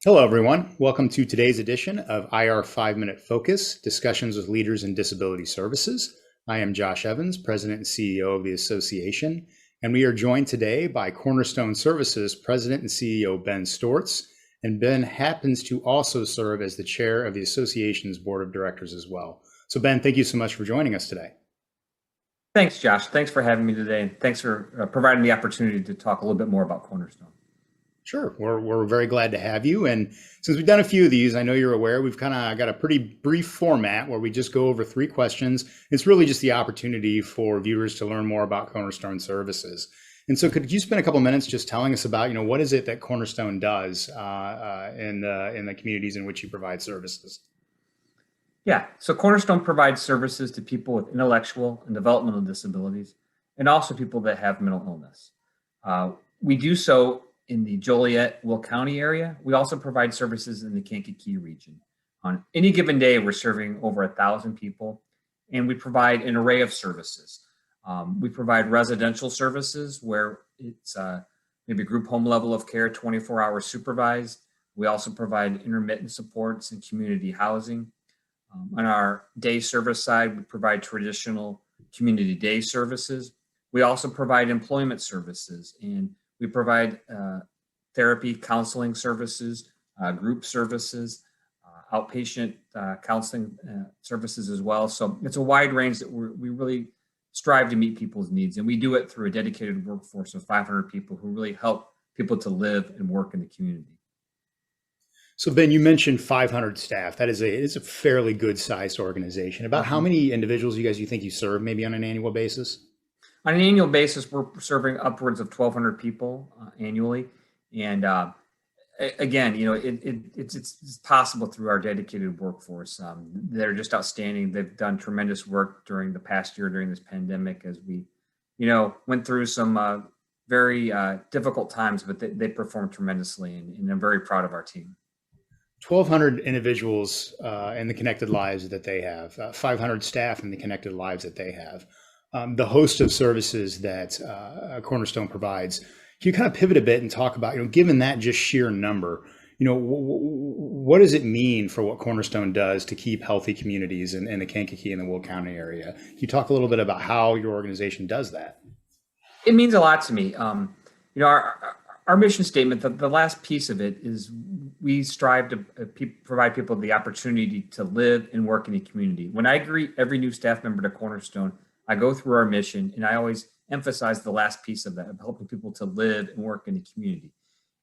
Hello, everyone. Welcome to today's edition of IARF 5-Minute Focus, Discussions with Leaders in Disability Services. I am Josh Evans, President and CEO of the association, and we are joined today by Cornerstone Services President and CEO Ben Stortz, and Ben happens to also serve as the chair of the association's board of directors as well. So Ben, thank you so much for joining us today. Thanks, Josh. Thanks for having me today, and thanks for providing the opportunity to talk a little bit more about Cornerstone. Sure. We're very glad to have you. And since we've done a few of these, I know you're aware, we've kind of got a pretty brief format where we just go over 3 questions. It's really just the opportunity for viewers to learn more about Cornerstone Services. And so could you spend a couple minutes just telling us about, what is it that Cornerstone does in the communities in which you provide services? Yeah, so Cornerstone provides services to people with intellectual and developmental disabilities, and also people that have mental illness. We do so in the Joliet-Will County area. We also provide services in the Kankakee region. On any given day, we're serving over 1,000 people, and we provide an array of services. We provide residential services where it's maybe group home level of care, 24-hour supervised. We also provide intermittent supports and community housing. On our day service side, we provide traditional community day services. We also provide employment services, and we provide therapy, counseling services, group services, outpatient counseling services as well. So it's a wide range that we really strive to meet people's needs. And we do it through a dedicated workforce of 500 people who really help people to live and work in the community. So Ben, you mentioned 500 staff. That is a fairly good sized organization. About how many individuals you think you serve maybe on an annual basis? On an annual basis, we're serving upwards of 1,200 people annually. And again, it's possible through our dedicated workforce. They're just outstanding. They've done tremendous work during the past year, during this pandemic, as we, went through some very difficult times, but they performed tremendously, and I'm very proud of our team. 1,200 individuals and the connected lives that they have, 500 staff and the connected lives that they have. The host of services that Cornerstone provides. Can you kind of pivot a bit and talk about, given that just sheer number, what does it mean for what Cornerstone does to keep healthy communities in the Kankakee and the Will County area? Can you talk a little bit about how your organization does that? It means a lot to me. Our mission statement, the last piece of it is we strive to provide people the opportunity to live and work in the community. When I greet every new staff member to Cornerstone, I go through our mission, and I always emphasize the last piece of that, of helping people to live and work in the community.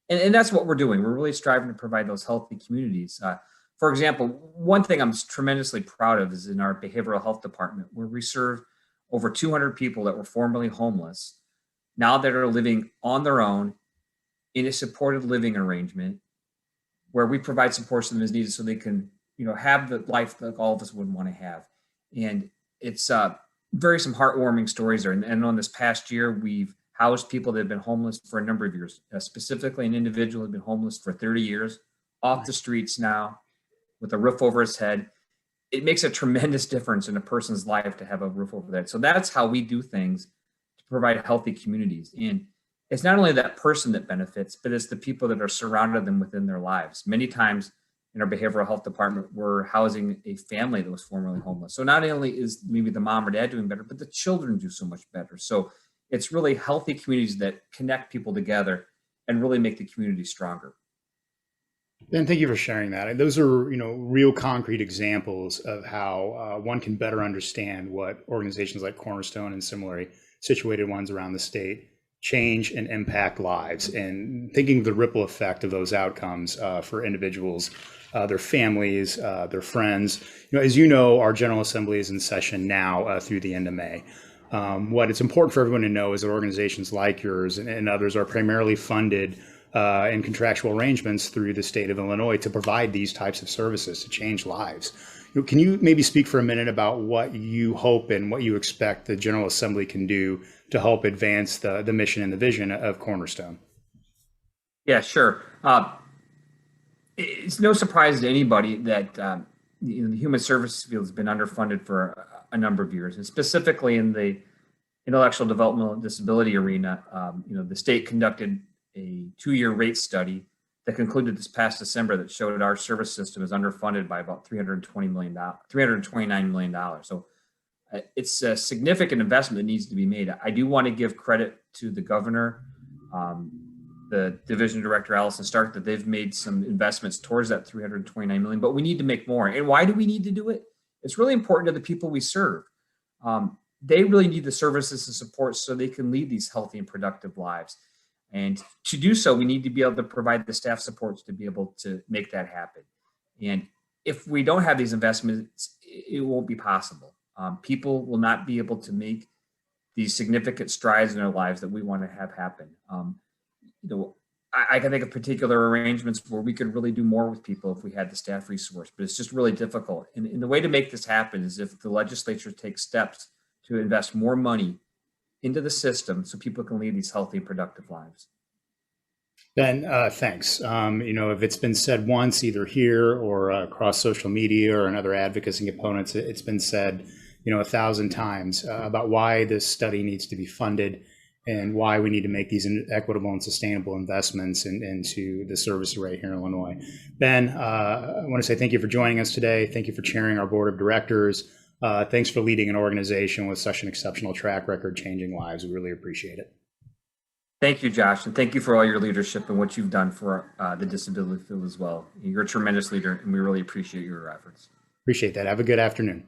And that's what we're doing. We're really striving to provide those healthy communities. For example, one thing I'm tremendously proud of is in our behavioral health department, where we serve over 200 people that were formerly homeless, now that are living on their own in a supported living arrangement, where we provide support to them as needed so they can, have the life that all of us would want to have. And it's some heartwarming stories there. And on this past year, we've housed people that have been homeless for a number of years. Specifically, an individual had been homeless for 30 years, off the streets now, with a roof over his head. It makes a tremendous difference in a person's life to have a roof over their head. So that's how we do things to provide healthy communities. And it's not only that person that benefits, but it's the people that are surrounded them within their lives. Many times in our behavioral health department, we're housing a family that was formerly homeless. So not only is maybe the mom or dad doing better, but the children do so much better. So it's really healthy communities that connect people together and really make the community stronger. Ben, thank you for sharing that. Those are, real concrete examples of how one can better understand what organizations like Cornerstone and similarly situated ones around the state change and impact lives, and thinking the ripple effect of those outcomes for individuals, their families, their friends. As you know, our General Assembly is in session now through the end of May. What it's important for everyone to know is that organizations like yours and others are primarily funded in contractual arrangements through the state of Illinois to provide these types of services to change lives. Can you maybe speak for a minute about what you hope and what you expect the General Assembly can do to help advance the mission and the vision of Cornerstone? Yeah, sure. It's no surprise to anybody that the human services field has been underfunded for a number of years, and specifically in the intellectual developmental disability arena. The state conducted a 2-year rate study that concluded this past December that showed our service system is underfunded by about $329 million. So it's a significant investment that needs to be made. I do want to give credit to the governor, the division director, Allison Stark, that they've made some investments towards that $329 million, but we need to make more. And why do we need to do it? It's really important to the people we serve. They really need the services and support so they can lead these healthy and productive lives. And to do so, we need to be able to provide the staff supports to be able to make that happen. And if we don't have these investments, it won't be possible. People will not be able to make these significant strides in their lives that we want to have happen. I can think of particular arrangements where we could really do more with people if we had the staff resource, but it's just really difficult. And the way to make this happen is if the legislature takes steps to invest more money into the system so people can lead these healthy and productive lives. Ben, thanks. If it's been said once, either here or across social media or in other advocacy components, it's been said, 1,000 times about why this study needs to be funded and why we need to make these equitable and sustainable investments into the service array here in Illinois. Ben, I want to say thank you for joining us today. Thank you for chairing our board of directors. Thanks for leading an organization with such an exceptional track record, changing lives. We really appreciate it. Thank you, Josh, and thank you for all your leadership and what you've done for the disability field as well. You're a tremendous leader, and we really appreciate your efforts. Appreciate that. Have a good afternoon.